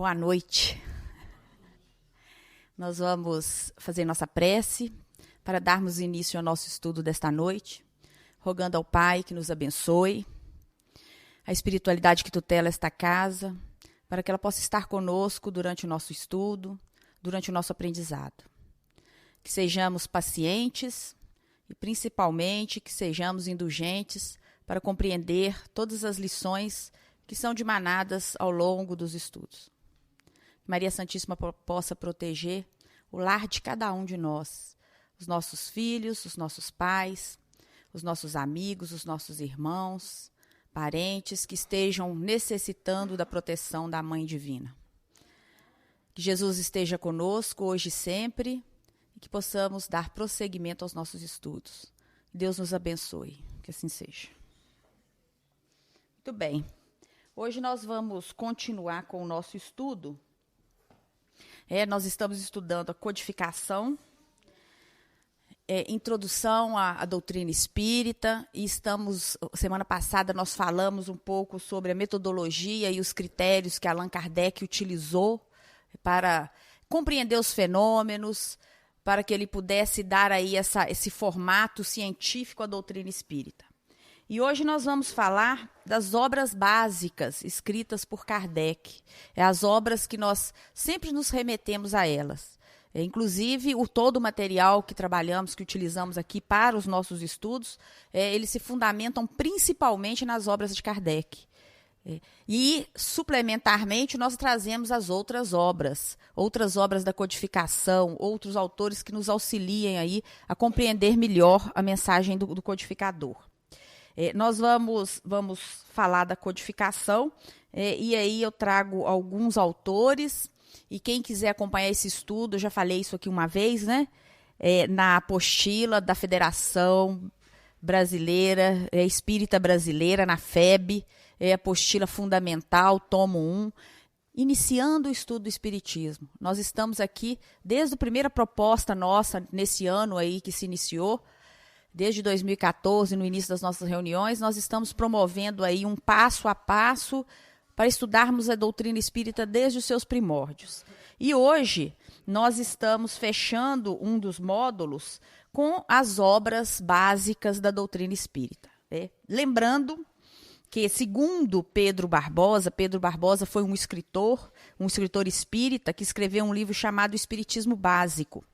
Boa noite. Nós vamos fazer nossa prece para darmos início ao nosso estudo desta noite, rogando ao Pai que nos abençoe, a espiritualidade que tutela esta casa, para que ela possa estar conosco durante o nosso estudo, durante o nosso aprendizado. Que sejamos pacientes e, principalmente, que sejamos indulgentes para compreender todas as lições que são dimanadas ao longo dos estudos. Que Maria Santíssima possa proteger o lar de cada um de nós, os nossos filhos, os nossos pais, os nossos amigos, os nossos irmãos, parentes que estejam necessitando da proteção da Mãe Divina. Que Jesus esteja conosco hoje e sempre e que possamos dar prosseguimento aos nossos estudos. Deus nos abençoe, que assim seja. Muito bem. Hoje nós vamos continuar com o nosso estudo. Nós estamos estudando a codificação, introdução à doutrina espírita, e semana passada nós falamos um pouco sobre a metodologia e os critérios que Allan Kardec utilizou para compreender os fenômenos, para que ele pudesse dar aí esse formato científico à doutrina espírita. E hoje nós vamos falar das obras básicas escritas por Kardec. As obras que nós sempre nos remetemos a elas. Inclusive, todo o material que trabalhamos, que utilizamos aqui para os nossos estudos, eles se fundamentam principalmente nas obras de Kardec. E, suplementarmente, nós trazemos as outras obras da codificação, outros autores que nos auxiliem aí a compreender melhor a mensagem do codificador. Nós vamos falar da codificação, e aí eu trago alguns autores, e quem quiser acompanhar esse estudo, eu já falei isso aqui uma vez, né? Na apostila da Federação Brasileira, Espírita Brasileira, na FEB, apostila fundamental, tomo 1, iniciando o estudo do Espiritismo. Nós estamos aqui desde a primeira proposta nossa, nesse ano aí que se iniciou, desde 2014, no início das nossas reuniões, nós estamos promovendo aí um passo a passo para estudarmos a doutrina espírita desde os seus primórdios. E hoje nós estamos fechando um dos módulos com as obras básicas da doutrina espírita. Lembrando que, segundo Pedro Barbosa foi um escritor espírita que escreveu um livro chamado Espiritismo Básico.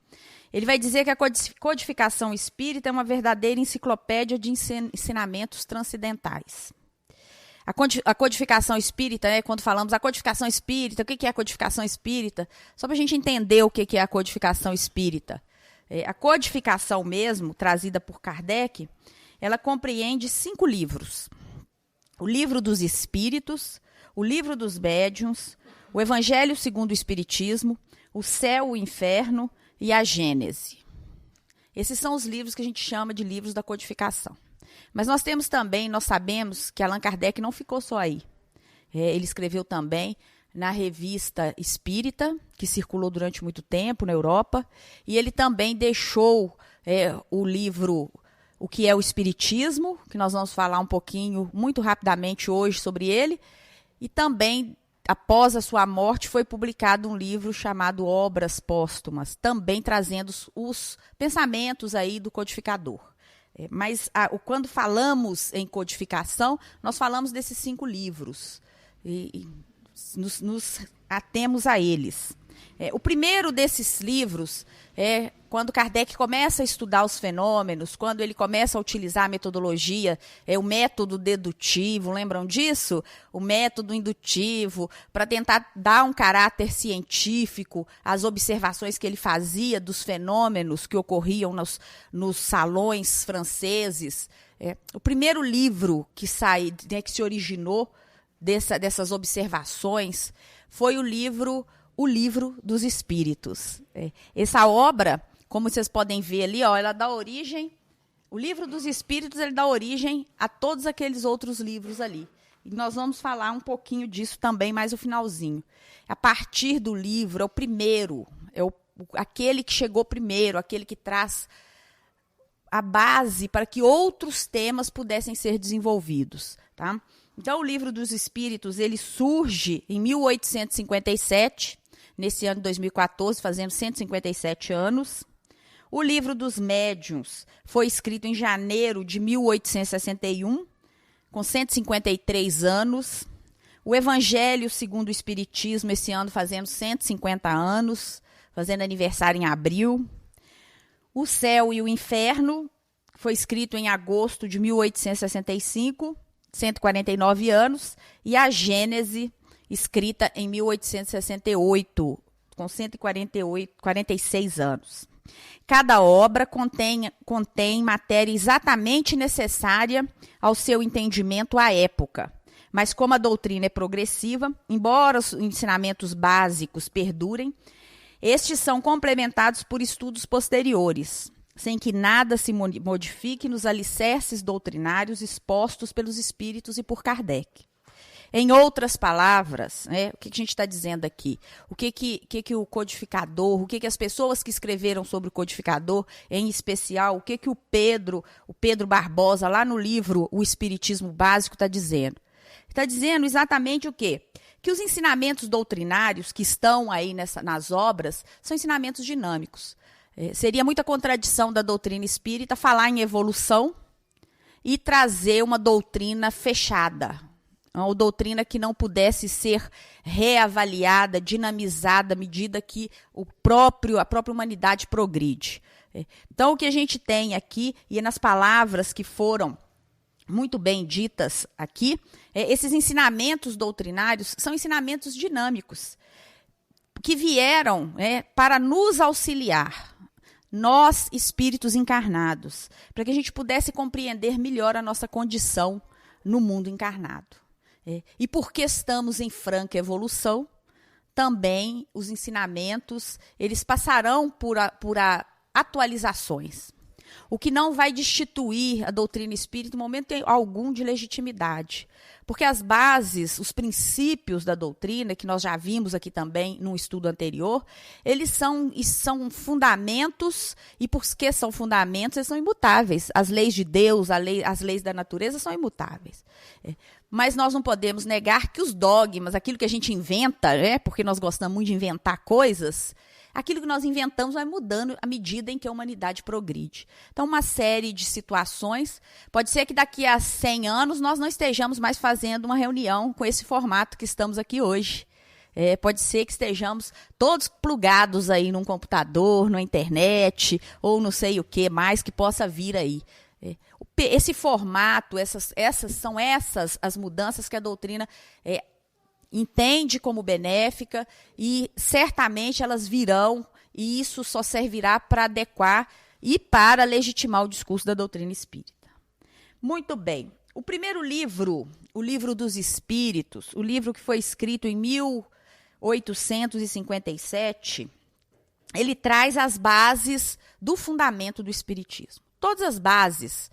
Ele vai dizer que a codificação espírita é uma verdadeira enciclopédia de ensinamentos transcendentais. A codificação espírita, quando falamos a codificação espírita, o que é a codificação espírita? Só para a gente entender o que é a codificação espírita. A codificação mesmo, trazida por Kardec, ela compreende 5 livros. O Livro dos Espíritos, o Livro dos Médiuns, o Evangelho segundo o Espiritismo, o Céu, o Inferno e a Gênese. Esses são os livros que a gente chama de livros da codificação. Mas nós sabemos que Allan Kardec não ficou só aí. Ele escreveu também na Revista Espírita, que circulou durante muito tempo na Europa, e ele também deixou o livro O que é o Espiritismo, que nós vamos falar um pouquinho, muito rapidamente hoje sobre ele, e também, após a sua morte, foi publicado um livro chamado Obras Póstumas, também trazendo os pensamentos aí do codificador. Mas quando falamos em codificação, nós falamos desses 5 livros e nos atemos a eles. O primeiro desses livros quando Kardec começa a estudar os fenômenos, quando ele começa a utilizar a metodologia, o método dedutivo, lembram disso? O método indutivo, para tentar dar um caráter científico às observações que ele fazia dos fenômenos que ocorriam nos salões franceses. O primeiro livro que que se originou dessas observações foi o livro dos Espíritos. Essa obra, como vocês podem ver ali, ela dá origem, o Livro dos Espíritos, ele dá origem a todos aqueles outros livros ali. E nós vamos falar um pouquinho disso também mais no finalzinho. A partir do livro, é o primeiro, aquele que chegou primeiro, aquele que traz a base para que outros temas pudessem ser desenvolvidos, tá? Então, o Livro dos Espíritos, ele surge em 1857, nesse ano de 2014, fazendo 157 anos. O Livro dos Médiuns foi escrito em janeiro de 1861, com 153 anos. O Evangelho segundo o Espiritismo, esse ano fazendo 150 anos, fazendo aniversário em abril. O Céu e o Inferno foi escrito em agosto de 1865, 149 anos. E a Gênese, escrita em 1868, com 146 anos. Cada obra contém matéria exatamente necessária ao seu entendimento à época. Mas como a doutrina é progressiva, embora os ensinamentos básicos perdurem, estes são complementados por estudos posteriores, sem que nada se modifique nos alicerces doutrinários expostos pelos espíritos e por Kardec. Em outras palavras, o que a gente está dizendo aqui? O que o codificador, o que as pessoas que escreveram sobre o codificador, em especial, o que o Pedro Barbosa, lá no livro O Espiritismo Básico, está dizendo? Está dizendo exatamente o quê? Que os ensinamentos doutrinários que estão aí nas obras são ensinamentos dinâmicos. Seria muita contradição da doutrina espírita falar em evolução e trazer uma doutrina fechada, uma doutrina que não pudesse ser reavaliada, dinamizada à medida que a própria humanidade progride. Então, o que a gente tem aqui, e nas palavras que foram muito bem ditas aqui, esses ensinamentos doutrinários são ensinamentos dinâmicos, que vieram para nos auxiliar, nós, espíritos encarnados, para que a gente pudesse compreender melhor a nossa condição no mundo encarnado. E porque estamos em franca evolução, também os ensinamentos eles passarão por atualizações. O que não vai destituir a doutrina espírita em momento algum de legitimidade. Porque as bases, os princípios da doutrina, que nós já vimos aqui também num estudo anterior, eles são fundamentos, e porque são fundamentos, eles são imutáveis. As leis de Deus, as leis da natureza são imutáveis. Mas nós não podemos negar que os dogmas, aquilo que a gente inventa, porque nós gostamos muito de inventar coisas, aquilo que nós inventamos vai mudando à medida em que a humanidade progride. Então, uma série de situações, pode ser que daqui a 100 anos nós não estejamos mais fazendo uma reunião com esse formato que estamos aqui hoje. Pode ser que estejamos todos plugados aí num computador, na internet, ou não sei o que mais que possa vir aí. Esse formato, essas são as mudanças que a doutrina entende como benéfica e certamente elas virão e isso só servirá para adequar e para legitimar o discurso da doutrina espírita. Muito bem. O primeiro livro, o Livro dos Espíritos, o livro que foi escrito em 1857, ele traz as bases do fundamento do espiritismo. Todas as bases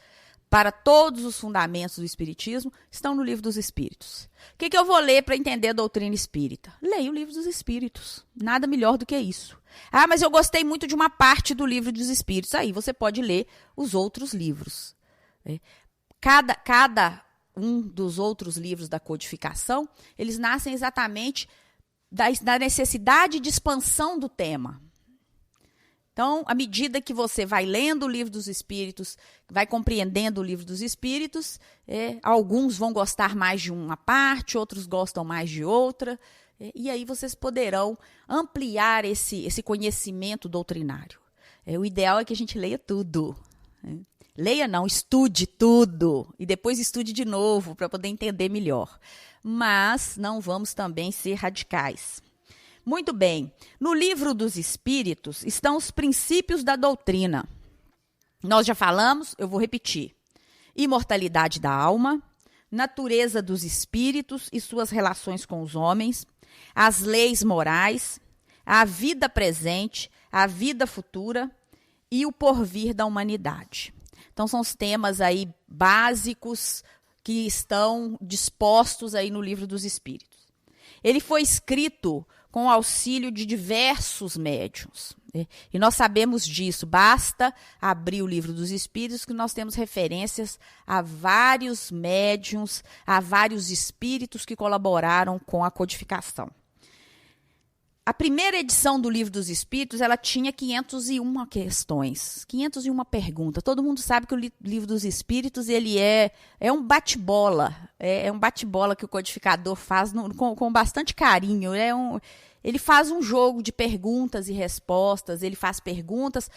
para todos os fundamentos do espiritismo estão no Livro dos Espíritos. O que eu vou ler para entender a doutrina espírita? Leia o Livro dos Espíritos. Nada melhor do que isso. Ah, mas eu gostei muito de uma parte do Livro dos Espíritos. Aí você pode ler os outros livros. Cada um dos outros livros da codificação, eles nascem exatamente da necessidade de expansão do tema. Então, à medida que você vai lendo o Livro dos Espíritos, vai compreendendo o Livro dos Espíritos, alguns vão gostar mais de uma parte, outros gostam mais de outra, e aí vocês poderão ampliar esse conhecimento doutrinário. O ideal é que a gente leia tudo. Leia não, estude tudo, e depois estude de novo para poder entender melhor. Mas não vamos também ser radicais. Muito bem, no Livro dos Espíritos estão os princípios da doutrina. Nós já falamos, eu vou repetir. Imortalidade da alma, natureza dos espíritos e suas relações com os homens, as leis morais, a vida presente, a vida futura e o porvir da humanidade. Então são os temas aí básicos que estão dispostos aí no Livro dos Espíritos. Ele foi escrito com o auxílio de diversos médiuns. E nós sabemos disso, basta abrir o Livro dos Espíritos que nós temos referências a vários médiuns, a vários espíritos que colaboraram com a codificação. A primeira edição do Livro dos Espíritos, ela tinha 501 questões, 501 perguntas. Todo mundo sabe que o Livro dos Espíritos ele é um bate-bola, é um bate-bola que o codificador faz com bastante carinho. Ele faz um jogo de perguntas e respostas, ele faz perguntas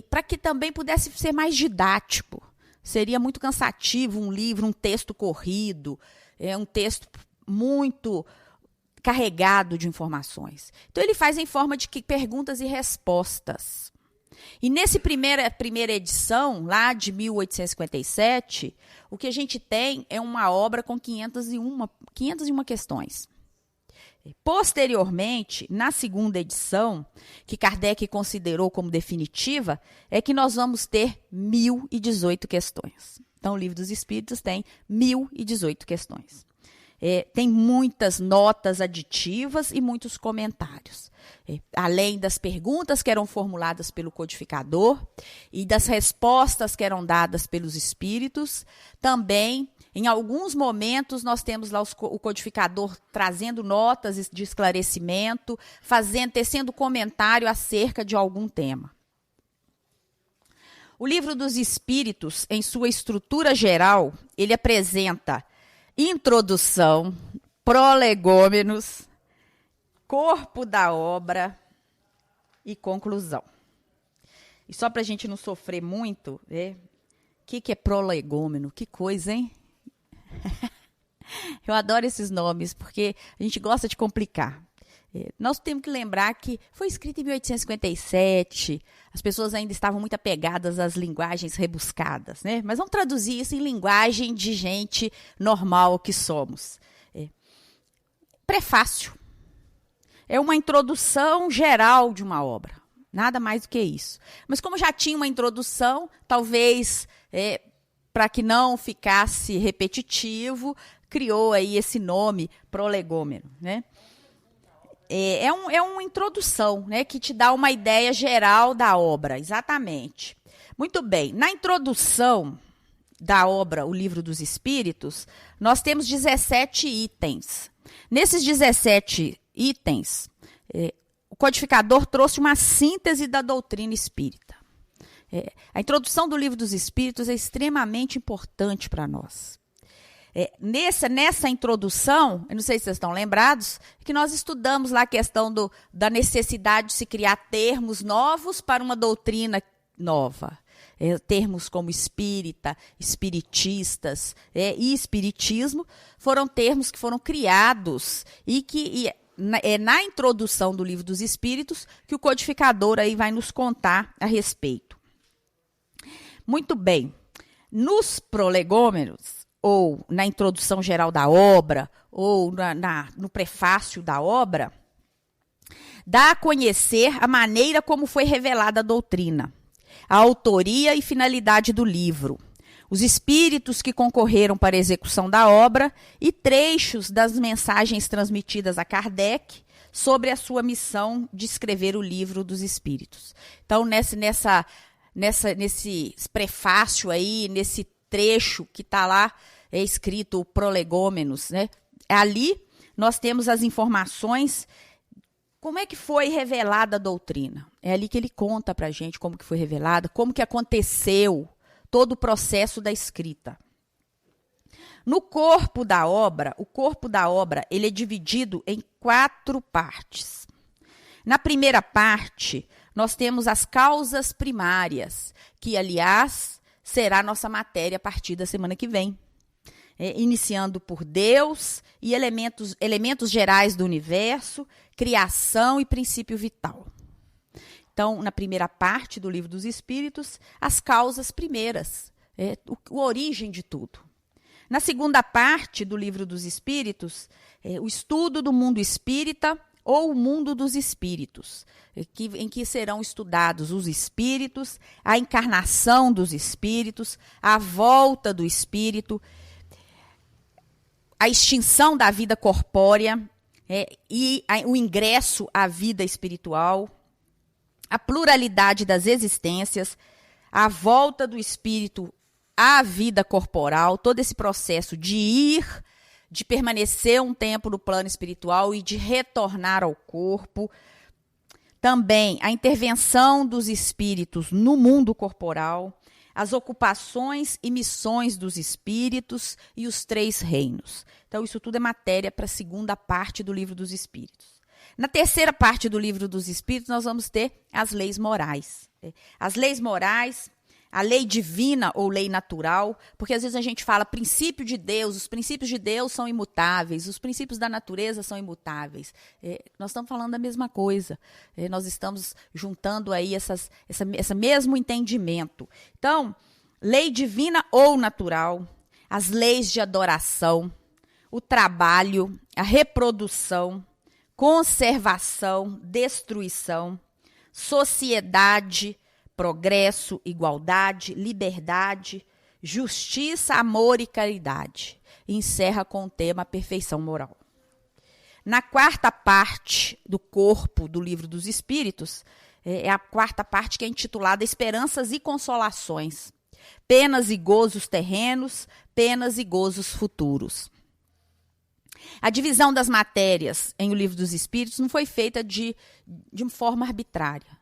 para que também pudesse ser mais didático. Seria muito cansativo um livro, um texto corrido, um texto muito carregado de informações. Então, ele faz em forma de perguntas e respostas. E nessa primeira edição, lá de 1857, o que a gente tem é uma obra com 501 questões. Posteriormente, na segunda edição, que Kardec considerou como definitiva, é que nós vamos ter 1018 questões. Então, o Livro dos Espíritos tem 1018 questões. Tem muitas notas aditivas e muitos comentários. Além das perguntas que eram formuladas pelo codificador e das respostas que eram dadas pelos espíritos, também, em alguns momentos, nós temos lá o codificador trazendo notas de esclarecimento, tecendo comentário acerca de algum tema. O Livro dos Espíritos, em sua estrutura geral, ele apresenta introdução, prolegômenos, corpo da obra e conclusão. E só para a gente não sofrer muito, o que é prolegômeno? Que coisa, hein? Eu adoro esses nomes, porque a gente gosta de complicar. Nós temos que lembrar que foi escrito em 1857, as pessoas ainda estavam muito apegadas às linguagens rebuscadas, né? Mas vamos traduzir isso em linguagem de gente normal que somos. Prefácio. É uma introdução geral de uma obra, nada mais do que isso. Mas como já tinha uma introdução, talvez para que não ficasse repetitivo, criou aí esse nome prolegômeno, né? É uma introdução, né, que te dá uma ideia geral da obra, exatamente. Muito bem, na introdução da obra O Livro dos Espíritos, nós temos 17 itens. Nesses 17 itens, o codificador trouxe uma síntese da doutrina espírita. A introdução do Livro dos Espíritos é extremamente importante para nós. Nessa introdução, eu não sei se vocês estão lembrados, que nós estudamos lá a questão da necessidade de se criar termos novos para uma doutrina nova. Termos como espírita, espiritistas e espiritismo foram termos que foram criados e que na introdução do Livro dos Espíritos que o codificador aí vai nos contar a respeito. Muito bem. Nos prolegômenos, ou na introdução geral da obra, ou no prefácio da obra, dá a conhecer a maneira como foi revelada a doutrina, a autoria e finalidade do livro, os espíritos que concorreram para a execução da obra e trechos das mensagens transmitidas a Kardec sobre a sua missão de escrever o Livro dos Espíritos. Então, nesse prefácio aí, nesse trecho que está lá, escrito prolegômenos, né? Ali nós temos as informações, como é que foi revelada a doutrina. É ali que ele conta para a gente como que foi revelada, como que aconteceu todo o processo da escrita. No corpo da obra, o corpo da obra ele é dividido em 4 partes. Na primeira parte, nós temos as causas primárias, que, aliás, será nossa matéria a partir da semana que vem. Iniciando por Deus e elementos gerais do universo, criação e princípio vital. Então, na primeira parte do Livro dos Espíritos, as causas primeiras, a origem de tudo. Na segunda parte do Livro dos Espíritos, o estudo do mundo espírita ou o mundo dos espíritos, em que serão estudados os espíritos, a encarnação dos espíritos, a volta do espírito, a extinção da vida corpórea, o ingresso à vida espiritual, a pluralidade das existências, a volta do espírito à vida corporal, todo esse processo de permanecer um tempo no plano espiritual e de retornar ao corpo. Também a intervenção dos espíritos no mundo corporal, as ocupações e missões dos espíritos e os 3 reinos. Então, isso tudo é matéria para a segunda parte do Livro dos Espíritos. Na terceira parte do Livro dos Espíritos, nós vamos ter as leis morais. As leis morais, a lei divina ou lei natural, porque às vezes a gente fala princípio de Deus, os princípios de Deus são imutáveis, os princípios da natureza são imutáveis. Nós estamos falando da mesma coisa. Nós estamos juntando aí esse mesmo entendimento. Então, lei divina ou natural, as leis de adoração, o trabalho, a reprodução, conservação, destruição, sociedade, progresso, igualdade, liberdade, justiça, amor e caridade. E encerra com o tema perfeição moral. Na quarta parte do corpo do Livro dos Espíritos, é a quarta parte que é intitulada Esperanças e Consolações. Penas e gozos terrenos, penas e gozos futuros. A divisão das matérias em O Livro dos Espíritos não foi feita de uma forma arbitrária.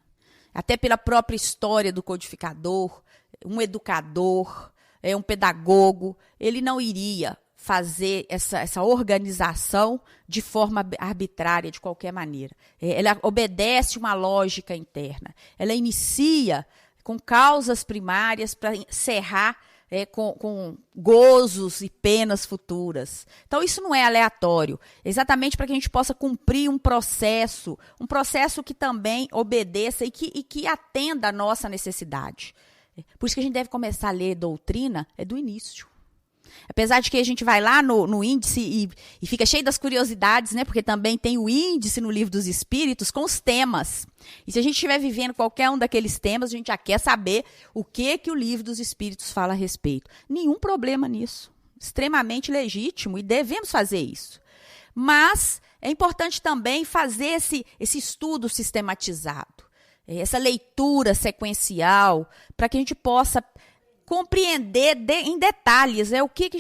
Até pela própria história do codificador, um educador, um pedagogo, ele não iria fazer essa organização de forma arbitrária, de qualquer maneira. Ela obedece uma lógica interna. Ela inicia com causas primárias para encerrar com gozos e penas futuras. Então, isso não é aleatório, exatamente para que a gente possa cumprir um processo que também obedeça e que atenda à nossa necessidade. Por isso que a gente deve começar a ler doutrina do início. Apesar de que a gente vai lá no índice e fica cheio das curiosidades, né? Porque também tem o índice no Livro dos Espíritos com os temas. E se a gente estiver vivendo qualquer um daqueles temas, a gente já quer saber o que o Livro dos Espíritos fala a respeito. Nenhum problema nisso. Extremamente legítimo e devemos fazer isso. Mas é importante também fazer esse estudo sistematizado, essa leitura sequencial, para que a gente possa compreender em detalhes o que a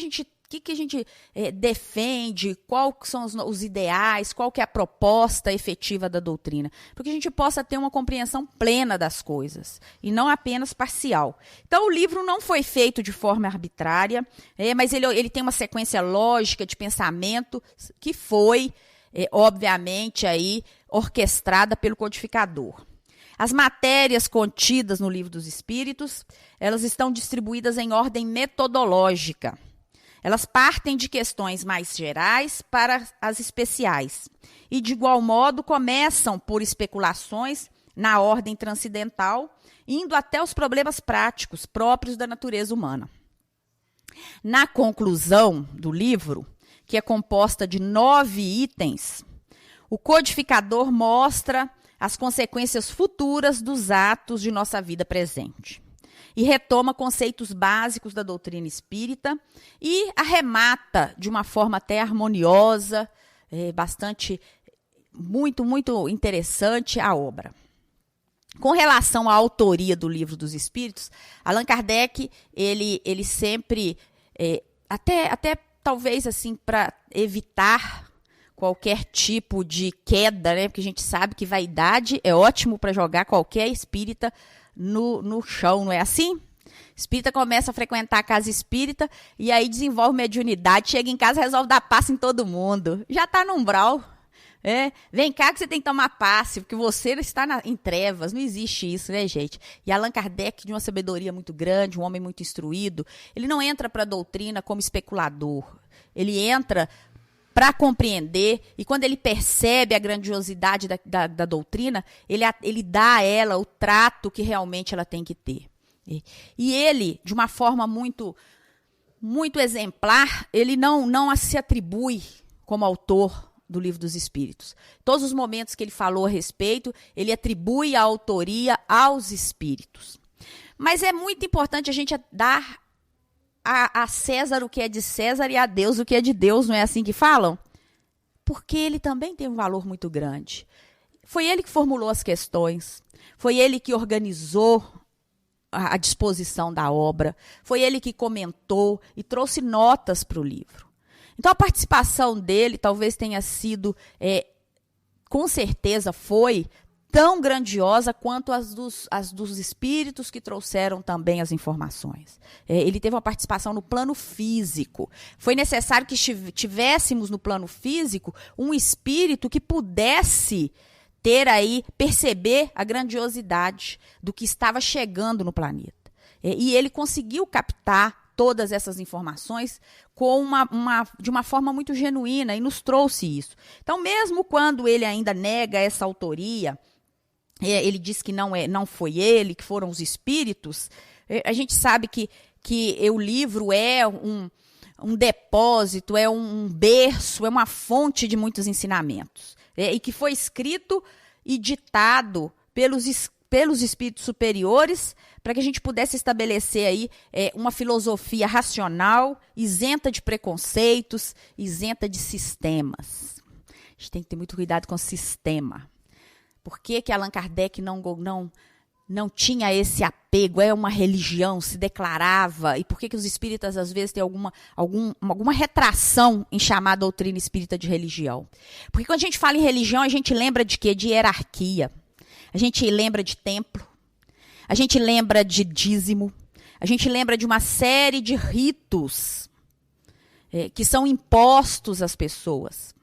gente defende, quais são os ideais, qual que é a proposta efetiva da doutrina, para que a gente possa ter uma compreensão plena das coisas e não apenas parcial. Então, o livro não foi feito de forma arbitrária, mas ele tem uma sequência lógica de pensamento que foi, obviamente, aí, orquestrada pelo codificador. As matérias contidas no Livro dos Espíritos, elas estão distribuídas em ordem metodológica. Elas partem de questões mais gerais para as especiais. E, de igual modo, começam por especulações na ordem transcendental, indo até os problemas práticos próprios da natureza humana. Na conclusão do livro, que é composta de 9 itens, o codificador mostra as consequências futuras dos atos de nossa vida presente. E retoma conceitos básicos da doutrina espírita e arremata de uma forma até harmoniosa, muito interessante a obra. Com relação à autoria do Livro dos Espíritos, Allan Kardec, ele sempre, até talvez assim, para evitar qualquer tipo de queda, né? Porque a gente sabe que vaidade é ótimo para jogar qualquer espírita no chão, não é assim? Espírita começa a frequentar a casa espírita e aí desenvolve mediunidade, chega em casa e resolve dar passe em todo mundo. Já está no umbral. Vem cá que você tem que tomar passe, porque você está em trevas. Não existe isso, né, gente? E Allan Kardec, de uma sabedoria muito grande, um homem muito instruído, ele não entra para a doutrina como especulador. Ele entra para compreender, e quando ele percebe a grandiosidade da doutrina, ele dá a ela o trato que realmente ela tem que ter. E ele, de uma forma muito exemplar, ele não se atribui como autor do Livro dos Espíritos. Todos os momentos que ele falou a respeito, ele atribui a autoria aos espíritos. Mas é muito importante a gente dar a César o que é de César e a Deus o que é de Deus, não é assim que falam? Porque ele também tem um valor muito grande. Foi ele que formulou as questões, foi ele que organizou a disposição da obra, foi ele que comentou e trouxe notas para o livro. Então, a participação dele talvez tenha sido, com certeza foi, tão grandiosa quanto as dos espíritos que trouxeram também as informações. Ele teve uma participação no plano físico. Foi necessário que tivéssemos no plano físico um espírito que pudesse perceber a grandiosidade do que estava chegando no planeta. E ele conseguiu captar todas essas informações de uma forma muito genuína e nos trouxe isso. Então, mesmo quando ele ainda nega essa autoria, ele diz que não foi ele, que foram os espíritos, a gente sabe que o livro é um depósito, é um berço, é uma fonte de muitos ensinamentos. E que foi escrito e ditado pelos espíritos superiores para que a gente pudesse estabelecer aí uma filosofia racional, isenta de preconceitos, isenta de sistemas. A gente tem que ter muito cuidado com o sistema. Por que Allan Kardec não tinha esse apego, uma religião, se declarava, e por que os espíritas às vezes têm alguma retração em chamar a doutrina espírita de religião? Porque quando a gente fala em religião, a gente lembra de quê? De hierarquia, a gente lembra de templo, a gente lembra de dízimo, a gente lembra de uma série de ritos que são impostos às pessoas.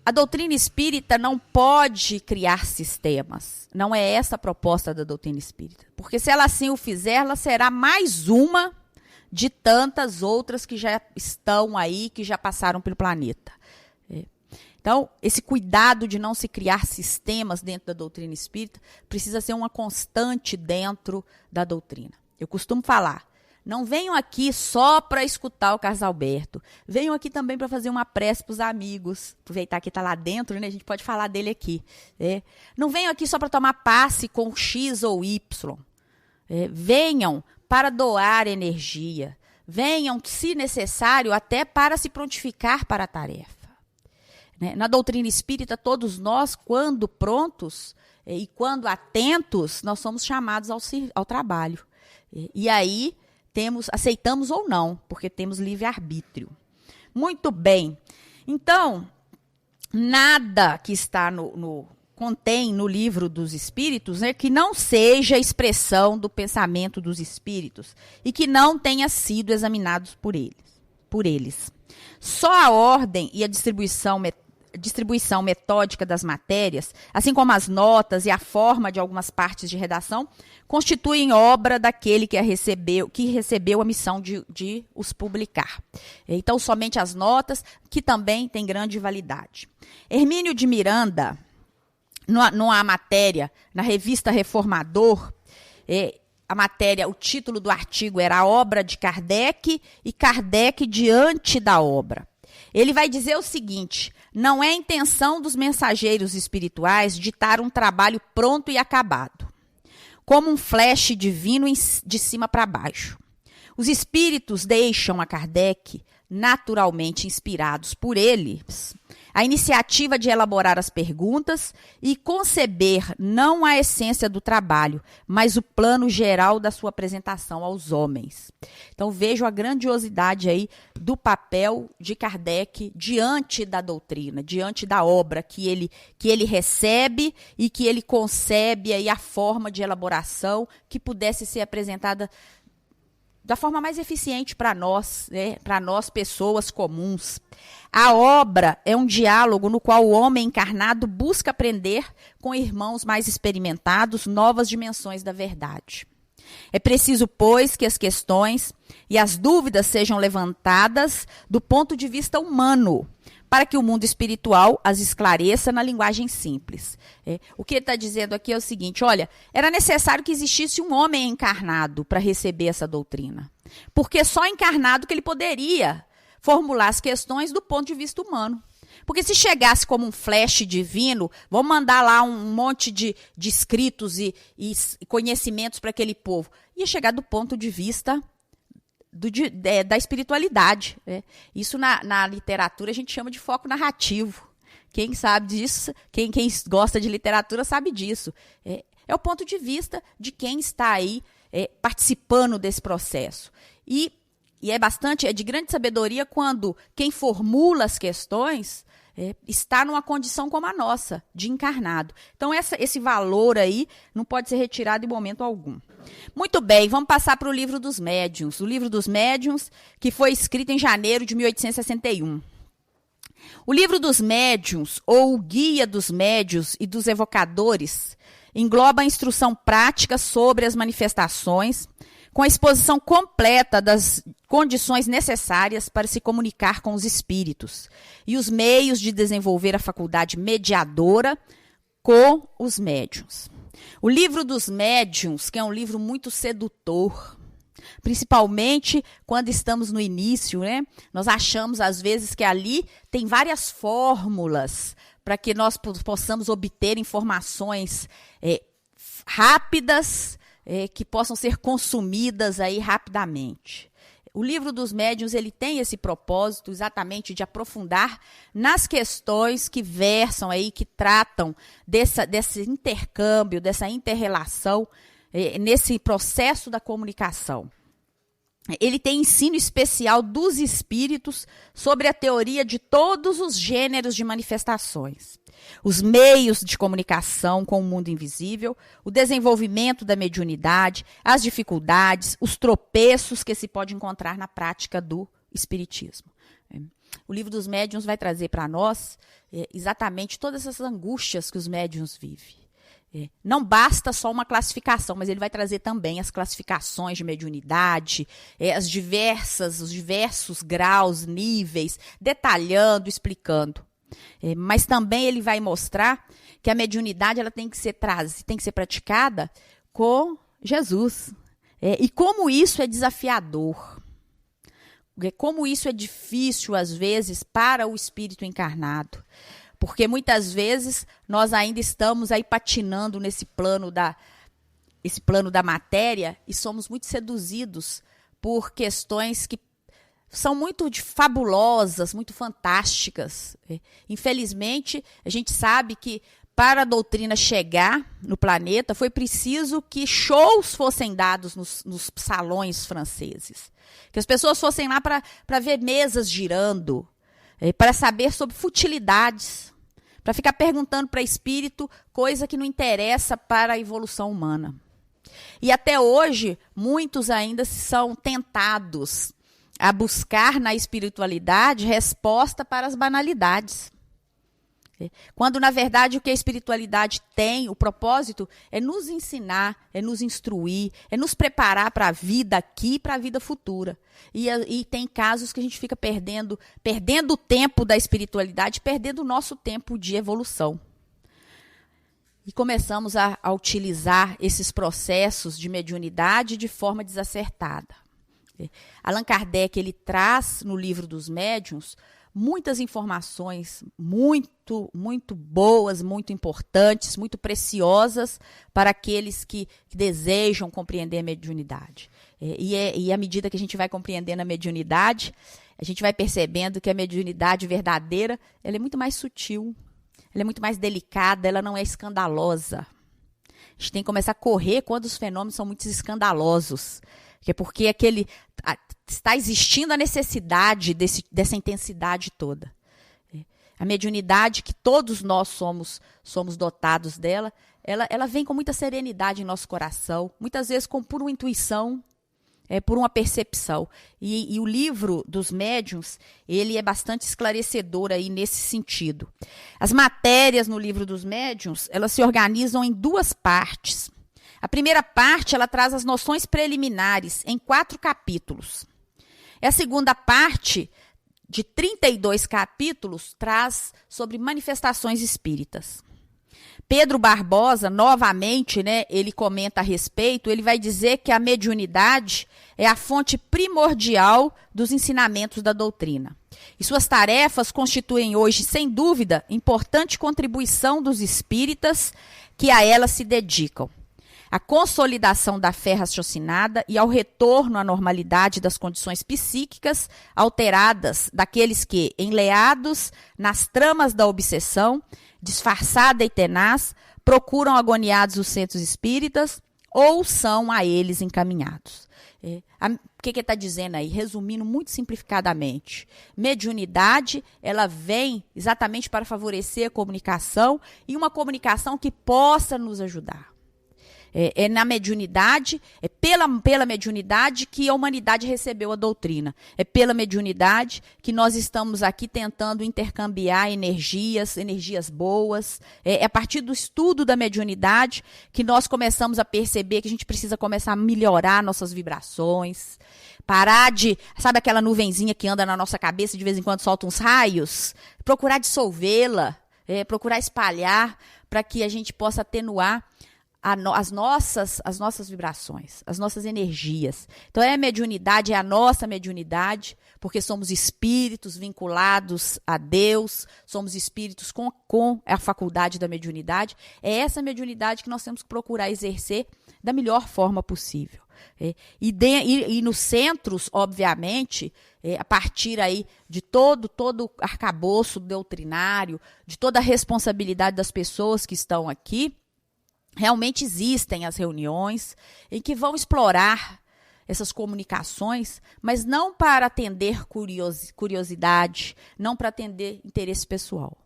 A doutrina espírita não pode criar sistemas. Não é essa a proposta da doutrina espírita. Porque se ela assim o fizer, ela será mais uma de tantas outras que já estão aí, que já passaram pelo planeta. Então, esse cuidado de não se criar sistemas dentro da doutrina espírita precisa ser uma constante dentro da doutrina. Eu costumo falar, não venham aqui só para escutar o Carlos Alberto. Venham aqui também para fazer uma prece para os amigos. Aproveitar que está lá dentro, né? A gente pode falar dele aqui. Não venham aqui só para tomar passe com X ou Y. Venham para doar energia. Venham, se necessário, até para se prontificar para a tarefa. Na doutrina espírita, todos nós, quando prontos e quando atentos, nós somos chamados ao trabalho. E aí aceitamos ou não, porque temos livre-arbítrio. Muito bem. Então, nada que está contém no livro dos espíritos, que não seja expressão do pensamento dos espíritos e que não tenha sido examinados por eles. Só a ordem e a distribuição metódica das matérias, assim como as notas e a forma de algumas partes de redação, constituem obra daquele que recebeu a missão de os publicar. Então, somente as notas, que também têm grande validade. Hermínio de Miranda, numa matéria, na revista Reformador, o título do artigo era A Obra de Kardec e Kardec diante da obra. Ele vai dizer o seguinte: não é intenção dos mensageiros espirituais ditar um trabalho pronto e acabado, como um flash divino de cima para baixo. Os espíritos deixam a Kardec, naturalmente inspirados por eles, a iniciativa de elaborar as perguntas e conceber não a essência do trabalho, mas o plano geral da sua apresentação aos homens. Então, vejo a grandiosidade aí do papel de Kardec diante da doutrina, diante da obra que ele recebe e que ele concebe aí a forma de elaboração que pudesse ser apresentada da forma mais eficiente para nós pessoas comuns. A obra é um diálogo no qual o homem encarnado busca aprender com irmãos mais experimentados novas dimensões da verdade. É preciso, pois, que as questões e as dúvidas sejam levantadas do ponto de vista humano, para que o mundo espiritual as esclareça na linguagem simples. O que ele está dizendo aqui é o seguinte: olha, era necessário que existisse um homem encarnado para receber essa doutrina, porque só encarnado que ele poderia formular as questões do ponto de vista humano. Porque se chegasse como um flash divino, vamos mandar lá um monte de escritos e conhecimentos para aquele povo, ia chegar do ponto de vista da espiritualidade. Né? Isso na literatura a gente chama de foco narrativo. Quem sabe disso, quem gosta de literatura sabe disso. É o ponto de vista de quem está aí participando desse processo. E é de grande sabedoria quando quem formula as questões está numa condição como a nossa, de encarnado. Então, esse valor aí não pode ser retirado em momento algum. Muito bem, vamos passar para o Livro dos Médiuns. O Livro dos Médiuns, que foi escrito em janeiro de 1861. O Livro dos Médiuns, ou o Guia dos Médiuns e dos Evocadores, engloba a instrução prática sobre as manifestações, com a exposição completa das condições necessárias para se comunicar com os espíritos e os meios de desenvolver a faculdade mediadora com os médiuns. O Livro dos Médiuns, que é um livro muito sedutor, principalmente quando estamos no início, né? Nós achamos, às vezes, que ali tem várias fórmulas para que nós possamos obter informações rápidas, que possam ser consumidas aí rapidamente. O Livro dos Médiuns ele tem esse propósito exatamente de aprofundar nas questões que versam aí, que tratam desse intercâmbio, dessa inter-relação, nesse processo da comunicação. Ele tem ensino especial dos espíritos sobre a teoria de todos os gêneros de manifestações, os meios de comunicação com o mundo invisível, o desenvolvimento da mediunidade, as dificuldades, os tropeços que se pode encontrar na prática do espiritismo. O Livro dos Médiuns vai trazer para nós exatamente todas essas angústias que os médiuns vivem. Não basta só uma classificação, mas ele vai trazer também as classificações de mediunidade, os diversos graus, níveis, detalhando, explicando. Mas também ele vai mostrar que a mediunidade ela tem que ser praticada com Jesus. E como isso é desafiador. Como isso é difícil, às vezes, para o espírito encarnado. Porque muitas vezes nós ainda estamos aí patinando nesse plano da matéria e somos muito seduzidos por questões que são muito fabulosas, muito fantásticas. Infelizmente, a gente sabe que para a doutrina chegar no planeta foi preciso que shows fossem dados nos salões franceses. Que as pessoas fossem lá para ver mesas girando, para saber sobre futilidades, para ficar perguntando para espírito coisa que não interessa para a evolução humana. E até hoje, muitos ainda são tentados a buscar na espiritualidade resposta para as banalidades. Quando, na verdade, o que a espiritualidade tem, o propósito, é nos ensinar, é nos instruir, é nos preparar para a vida aqui e para a vida futura. E tem casos que a gente fica perdendo o tempo da espiritualidade, perdendo o nosso tempo de evolução. E começamos a utilizar esses processos de mediunidade de forma desacertada. Allan Kardec ele traz no Livro dos Médiuns muitas informações muito, muito boas, muito importantes, muito preciosas para aqueles que desejam compreender a mediunidade. E à medida que a gente vai compreendendo a mediunidade, a gente vai percebendo que a mediunidade verdadeira ela é muito mais sutil, ela é muito mais delicada, ela não é escandalosa. A gente tem que começar a correr quando os fenômenos são muito escandalosos. Porque está existindo a necessidade dessa intensidade toda. A mediunidade que todos nós somos dotados dela, ela vem com muita serenidade em nosso coração, muitas vezes por uma intuição, por uma percepção. E o Livro dos Médiuns, ele é bastante esclarecedor aí nesse sentido. As matérias no Livro dos Médiuns, elas se organizam em duas partes. A primeira parte, ela traz as noções preliminares em 4 capítulos. E a segunda parte, de 32 capítulos, traz sobre manifestações espíritas. Pedro Barbosa, novamente, ele comenta a respeito, ele vai dizer que a mediunidade é a fonte primordial dos ensinamentos da doutrina. E suas tarefas constituem hoje, sem dúvida, importante contribuição dos espíritas que a ela se dedicam. à consolidação da fé raciocinada e ao retorno à normalidade das condições psíquicas alteradas daqueles que, enleados nas tramas da obsessão, disfarçada e tenaz, procuram agoniados os centros espíritas ou são a eles encaminhados. O que ele está dizendo aí? Resumindo muito simplificadamente, mediunidade, ela vem exatamente para favorecer a comunicação e uma comunicação que possa nos ajudar. É na mediunidade, é pela mediunidade que a humanidade recebeu a doutrina. É pela mediunidade que nós estamos aqui tentando intercambiar energias boas. É a partir do estudo da mediunidade que nós começamos a perceber que a gente precisa começar a melhorar nossas vibrações. Parar de, sabe aquela nuvenzinha que anda na nossa cabeça e de vez em quando solta uns raios? Procurar dissolvê-la, procurar espalhar para que a gente possa atenuar as nossas vibrações, as nossas energias. Então, a mediunidade é a nossa mediunidade, porque somos espíritos vinculados a Deus, somos espíritos com a faculdade da mediunidade. É essa mediunidade que nós temos que procurar exercer da melhor forma possível. E nos centros, obviamente, a partir aí de todo o arcabouço doutrinário, de toda a responsabilidade das pessoas que estão aqui, realmente existem as reuniões em que vão explorar essas comunicações, mas não para atender curiosidade, não para atender interesse pessoal.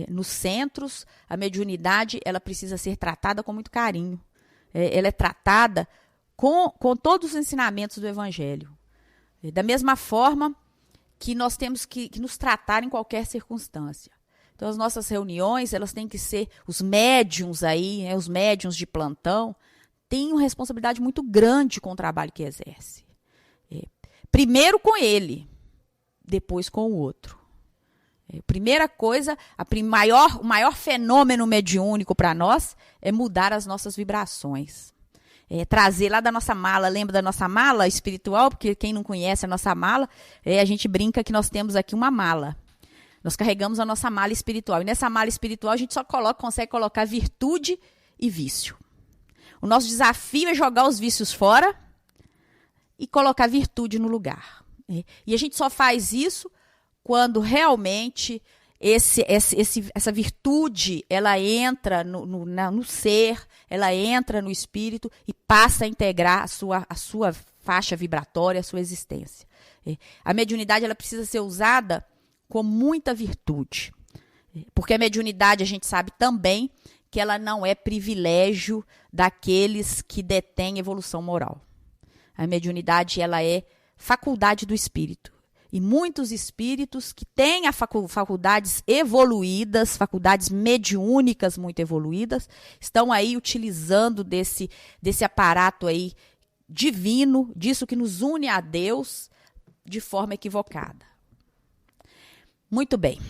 Nos centros, a mediunidade ela precisa ser tratada com muito carinho. Ela é tratada com todos os ensinamentos do Evangelho. Da mesma forma que nós temos que nos tratar em qualquer circunstância. Então, as nossas reuniões, elas têm que ser, os médiuns aí, os médiuns de plantão, têm uma responsabilidade muito grande com o trabalho que exerce. Primeiro com ele, depois com o outro. Primeira coisa, o maior fenômeno mediúnico para nós é mudar as nossas vibrações. Trazer lá da nossa mala, lembra da nossa mala espiritual? Porque quem não conhece a nossa mala, a gente brinca que nós temos aqui uma mala. Nós carregamos a nossa mala espiritual. E nessa mala espiritual a gente só consegue colocar virtude e vício. O nosso desafio é jogar os vícios fora e colocar virtude no lugar. E a gente só faz isso quando realmente essa virtude ela entra no ser, ela entra no espírito e passa a integrar a sua faixa vibratória, a sua existência. A mediunidade ela precisa ser usada com muita virtude. Porque a mediunidade, a gente sabe também que ela não é privilégio daqueles que detêm evolução moral. A mediunidade, ela é faculdade do espírito. E muitos espíritos que têm faculdades evoluídas, faculdades mediúnicas muito evoluídas, estão aí utilizando desse aparato aí divino, disso que nos une a Deus, de forma equivocada. Muito bem.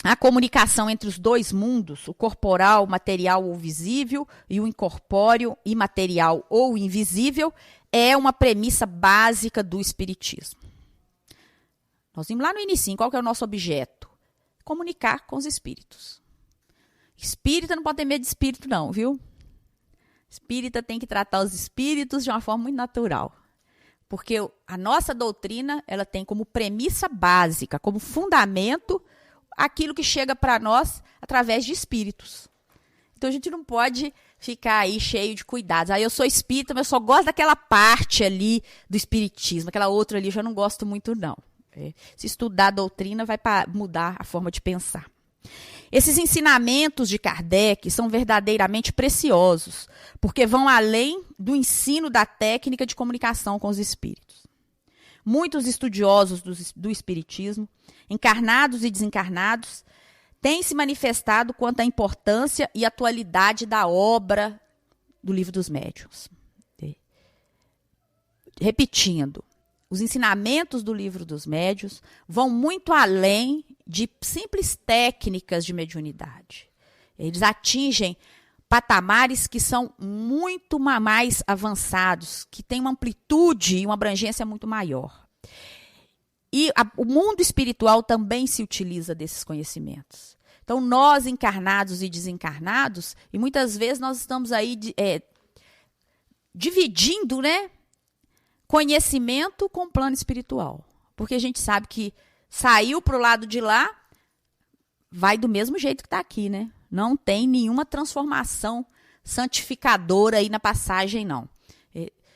A comunicação entre os dois mundos, o corporal, material ou visível, e o incorpóreo, imaterial ou invisível, é uma premissa básica do espiritismo. Nós vimos lá no início, qual que é o nosso objeto? Comunicar com os espíritos. Espírita não pode ter medo de espírito não, viu? Espírita tem que tratar os espíritos de uma forma muito natural. Porque a nossa doutrina, ela tem como premissa básica, como fundamento, aquilo que chega para nós através de espíritos. Então, a gente não pode ficar aí cheio de cuidados. Eu sou espírita, mas eu só gosto daquela parte ali do espiritismo. Aquela outra ali eu já não gosto muito, não. Se estudar a doutrina, vai mudar a forma de pensar. Esses ensinamentos de Kardec são verdadeiramente preciosos, porque vão além do ensino da técnica de comunicação com os espíritos. Muitos estudiosos do espiritismo, encarnados e desencarnados, têm se manifestado quanto à importância e atualidade da obra do Livro dos Médiuns. Repetindo, os ensinamentos do Livro dos Médiuns vão muito além de simples técnicas de mediunidade. Eles atingem patamares que são muito mais avançados, que têm uma amplitude e uma abrangência muito maior. E o mundo espiritual também se utiliza desses conhecimentos. Então, nós encarnados e desencarnados, e muitas vezes nós estamos aí dividindo, né, conhecimento com plano espiritual. Porque a gente sabe que saiu para o lado de lá, vai do mesmo jeito que está aqui, né? Não tem nenhuma transformação santificadora aí na passagem, não.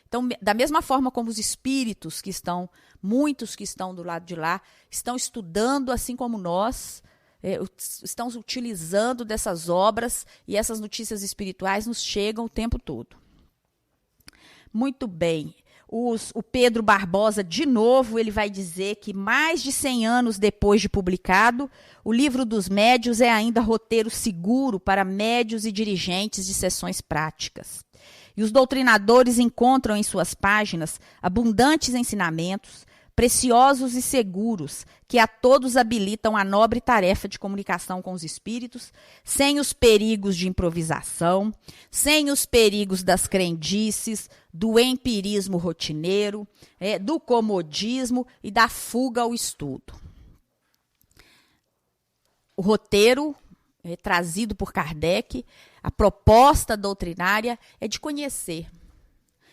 Então, da mesma forma como os espíritos que estão, muitos que estão do lado de lá, estão estudando, assim como nós, estão utilizando dessas obras, e essas notícias espirituais nos chegam o tempo todo. Muito bem. O Pedro Barbosa, de novo, ele vai dizer que mais de 100 anos depois de publicado, o Livro dos Médiuns é ainda roteiro seguro para médiuns e dirigentes de sessões práticas. E os doutrinadores encontram em suas páginas abundantes ensinamentos, preciosos e seguros, que a todos habilitam a nobre tarefa de comunicação com os espíritos, sem os perigos de improvisação, sem os perigos das crendices, do empirismo rotineiro, do comodismo e da fuga ao estudo. O roteiro trazido por Kardec, a proposta doutrinária é de conhecer.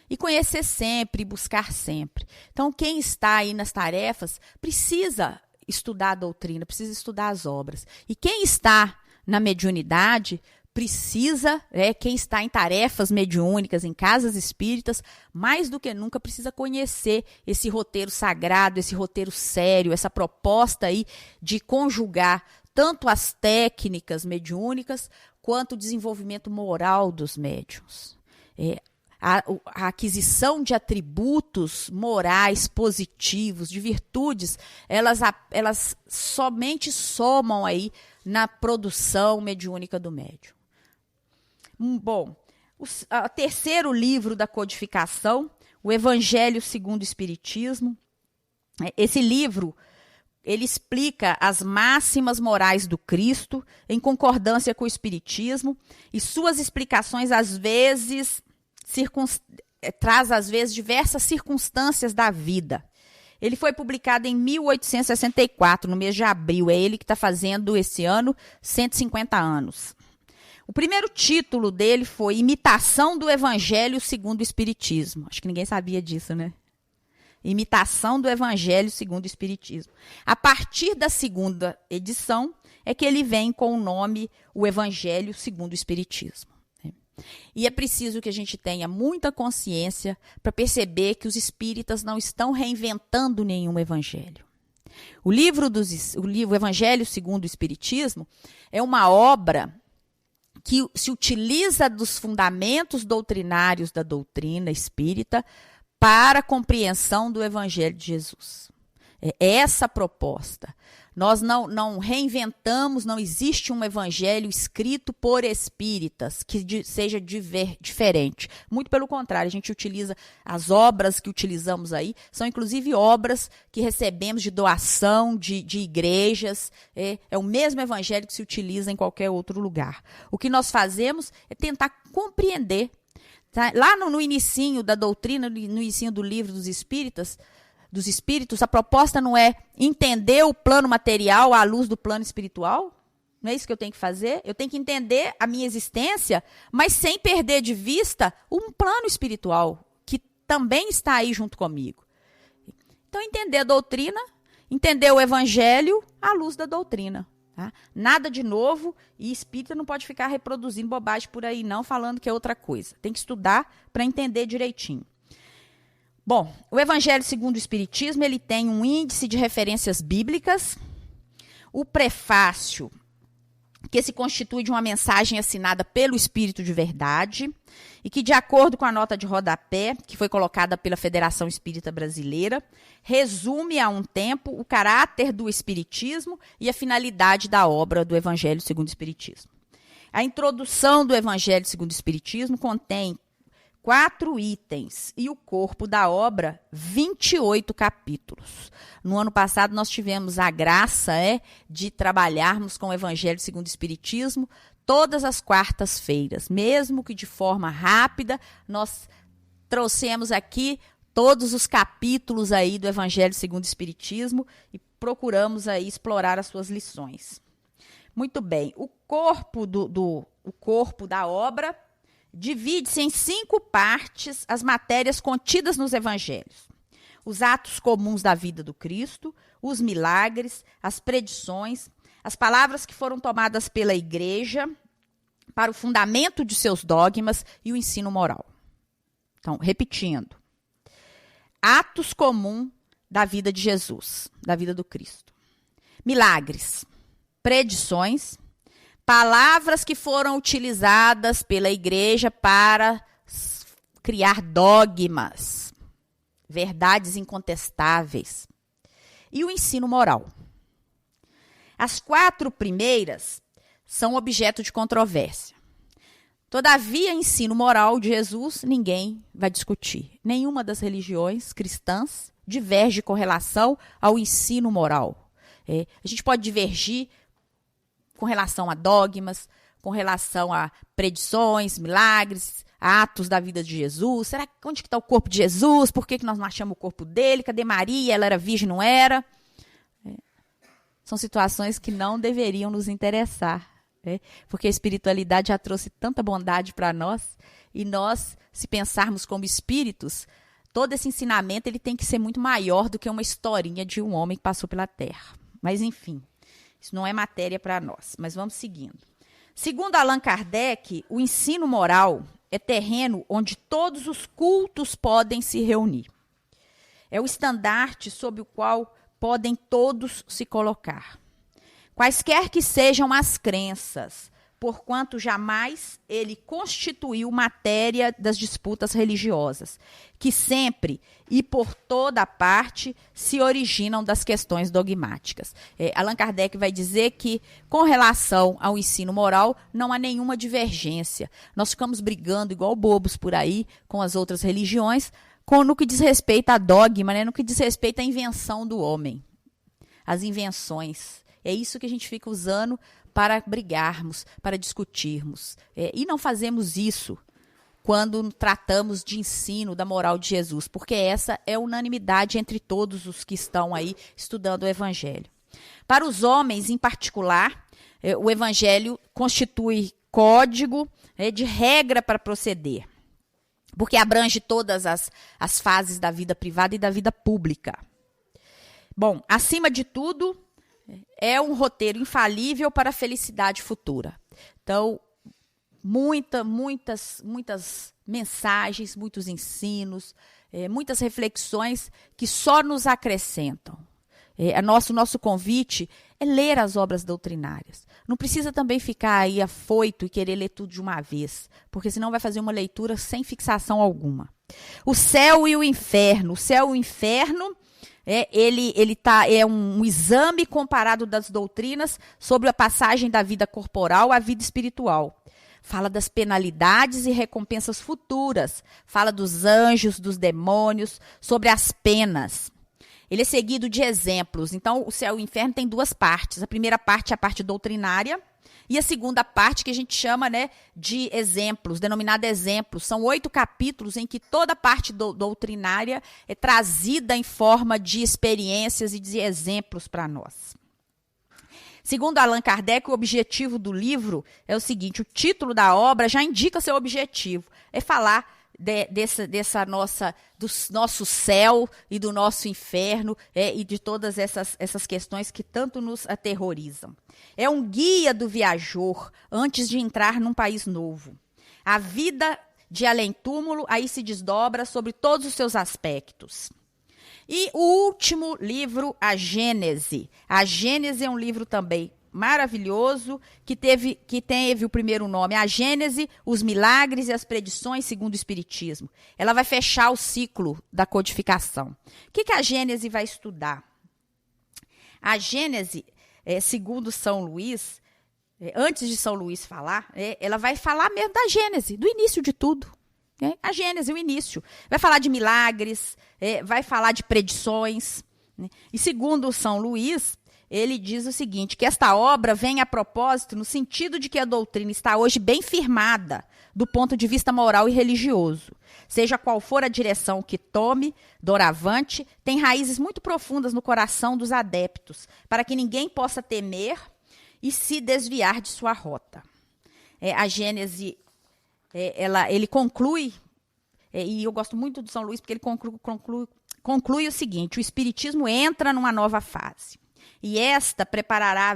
E conhecer sempre, buscar sempre. Então, quem está aí nas tarefas precisa estudar a doutrina, precisa estudar as obras. E quem está na mediunidade precisa, quem está em tarefas mediúnicas, em casas espíritas, mais do que nunca precisa conhecer esse roteiro sagrado, esse roteiro sério, essa proposta aí de conjugar tanto as técnicas mediúnicas quanto o desenvolvimento moral dos médiuns. A aquisição de atributos morais positivos, de virtudes, elas somente somam aí na produção mediúnica do médium. Bom, o terceiro livro da codificação, o Evangelho segundo o Espiritismo. Esse livro, ele explica as máximas morais do Cristo em concordância com o Espiritismo, e suas explicações às vezes traz, às vezes, diversas circunstâncias da vida. Ele foi publicado em 1864, no mês de abril. É ele que está fazendo, esse ano, 150 anos. O primeiro título dele foi Imitação do Evangelho segundo o Espiritismo. Acho que ninguém sabia disso, né? Imitação do Evangelho segundo o Espiritismo. A partir da segunda edição é que ele vem com o nome O Evangelho segundo o Espiritismo. E é preciso que a gente tenha muita consciência para perceber que os espíritas não estão reinventando nenhum evangelho. O Evangelho segundo o Espiritismo é uma obra que se utiliza dos fundamentos doutrinários da doutrina espírita para a compreensão do Evangelho de Jesus. É essa a proposta. Nós não reinventamos, não existe um evangelho escrito por espíritas que seja diferente. Muito pelo contrário, a gente utiliza as obras que utilizamos aí, são inclusive obras que recebemos de doação de igrejas. É o mesmo evangelho que se utiliza em qualquer outro lugar. O que nós fazemos é tentar compreender. Tá? Lá no inicinho da doutrina, no inicinho do livro dos espíritos, a proposta não é entender o plano material à luz do plano espiritual? Não é isso que eu tenho que fazer? Eu tenho que entender a minha existência, mas sem perder de vista um plano espiritual, que também está aí junto comigo. Então, entender a doutrina, entender o evangelho à luz da doutrina. Tá? Nada de novo, e espírita não pode ficar reproduzindo bobagem por aí, não, falando que é outra coisa. Tem que estudar para entender direitinho. Bom, o Evangelho segundo o Espiritismo, ele tem um índice de referências bíblicas, o prefácio, que se constitui de uma mensagem assinada pelo Espírito de Verdade, e que, de acordo com a nota de rodapé, que foi colocada pela Federação Espírita Brasileira, resume a um tempo o caráter do Espiritismo e a finalidade da obra do Evangelho segundo o Espiritismo. A introdução do Evangelho segundo o Espiritismo contém 4 itens e o corpo da obra, 28 capítulos. No ano passado, nós tivemos a graça de trabalharmos com o Evangelho segundo o Espiritismo todas as quartas-feiras. Mesmo que de forma rápida, nós trouxemos aqui todos os capítulos aí do Evangelho segundo o Espiritismo e procuramos aí explorar as suas lições. Muito bem, o corpo da obra divide-se em 5 partes as matérias contidas nos evangelhos. Os atos comuns da vida do Cristo, os milagres, as predições, as palavras que foram tomadas pela igreja para o fundamento de seus dogmas e o ensino moral. Então, repetindo. Atos comuns da vida de Jesus, da vida do Cristo. Milagres, predições, palavras que foram utilizadas pela igreja para criar dogmas, verdades incontestáveis. E o ensino moral. As 4 primeiras são objeto de controvérsia. Todavia, ensino moral de Jesus, ninguém vai discutir. Nenhuma das religiões cristãs diverge com relação ao ensino moral. A gente pode divergir com relação a dogmas, com relação a predições, milagres, atos da vida de Jesus. Será que onde que está o corpo de Jesus? Por que nós não achamos o corpo dele? Cadê Maria? Ela era virgem, não era? São situações que não deveriam nos interessar. Porque a espiritualidade já trouxe tanta bondade para nós, e nós, se pensarmos como espíritos, todo esse ensinamento ele tem que ser muito maior do que uma historinha de um homem que passou pela Terra. Mas, enfim, isso não é matéria para nós, mas vamos seguindo. Segundo Allan Kardec, o ensino moral é terreno onde todos os cultos podem se reunir. É o estandarte sob o qual podem todos se colocar. Quaisquer que sejam as crenças, porquanto jamais ele constituiu matéria das disputas religiosas, que sempre e por toda parte se originam das questões dogmáticas. Allan Kardec vai dizer que, com relação ao ensino moral, não há nenhuma divergência. Nós ficamos brigando igual bobos por aí com as outras religiões, no que diz respeito a dogma, né? No que diz respeito à invenção do homem, as invenções. É isso que a gente fica usando para brigarmos, para discutirmos. E não fazemos isso quando tratamos de ensino da moral de Jesus, porque essa é unanimidade entre todos os que estão aí estudando o Evangelho. Para os homens, em particular, o Evangelho constitui código de regra para proceder, porque abrange todas as fases da vida privada e da vida pública. Bom, acima de tudo, é um roteiro infalível para a felicidade futura. Então, muitas mensagens, muitos ensinos, muitas reflexões que só nos acrescentam. Nosso convite é ler as obras doutrinárias. Não precisa também ficar aí afoito e querer ler tudo de uma vez, porque senão vai fazer uma leitura sem fixação alguma. O céu e o inferno. O céu e o inferno é um exame comparado das doutrinas sobre a passagem da vida corporal à vida espiritual. Fala das penalidades e recompensas futuras. Fala dos anjos, dos demônios, sobre as penas. Ele é seguido de exemplos. Então, o céu e o inferno tem 2 partes. A primeira parte é a parte doutrinária, e a segunda parte, que a gente chama, né, de exemplos, denominada exemplos. São 8 capítulos em que toda a parte doutrinária é trazida em forma de experiências e de exemplos para nós. Segundo Allan Kardec, o objetivo do livro é o seguinte: o título da obra já indica seu objetivo. É falar do nosso céu e do nosso inferno, e de todas essas questões que tanto nos aterrorizam. É um guia do viajor antes de entrar num país novo. A vida de além-túmulo aí se desdobra sobre todos os seus aspectos. E o último livro, a Gênese. A Gênese é um livro também maravilhoso, que teve o primeiro nome, a Gênese, os milagres e as predições segundo o Espiritismo. Ela vai fechar o ciclo da codificação. O que a Gênese vai estudar? A Gênese, segundo São Luís, antes de São Luís falar, ela vai falar mesmo da Gênese, do início de tudo. A Gênese, o início. Vai falar de milagres, vai falar de predições. E segundo São Luís, ele diz o seguinte, que esta obra vem a propósito no sentido de que a doutrina está hoje bem firmada do ponto de vista moral e religioso. Seja qual for a direção que tome, doravante, tem raízes muito profundas no coração dos adeptos, para que ninguém possa temer e se desviar de sua rota. A Gênese ele conclui, e eu gosto muito do São Luís, porque ele conclui o seguinte: o Espiritismo entra numa nova fase. E esta preparará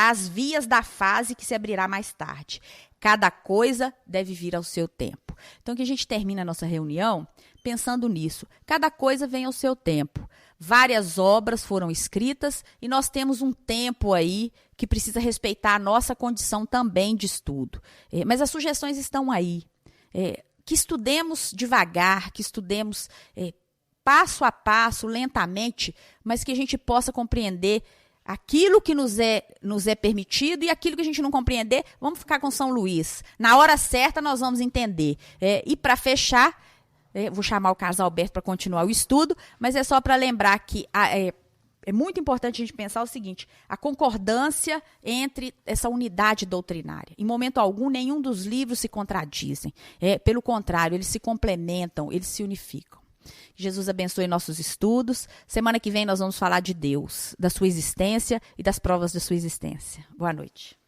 as vias da fase que se abrirá mais tarde. Cada coisa deve vir ao seu tempo. Então, que a gente termina a nossa reunião pensando nisso. Cada coisa vem ao seu tempo. Várias obras foram escritas e nós temos um tempo aí que precisa respeitar a nossa condição também de estudo. Mas as sugestões estão aí. Que estudemos devagar, que estudemos passo a passo, lentamente, mas que a gente possa compreender aquilo que nos é permitido e aquilo que a gente não compreender, vamos ficar com São Luís. Na hora certa nós vamos entender. E para fechar, vou chamar o Carlos Alberto para continuar o estudo, mas é só para lembrar que é muito importante a gente pensar o seguinte: a concordância entre essa unidade doutrinária. Em momento algum, nenhum dos livros se contradizem. Pelo contrário, eles se complementam, eles se unificam. Que Jesus abençoe nossos estudos. Semana que vem nós vamos falar de Deus, da sua existência e das provas da sua existência. Boa noite.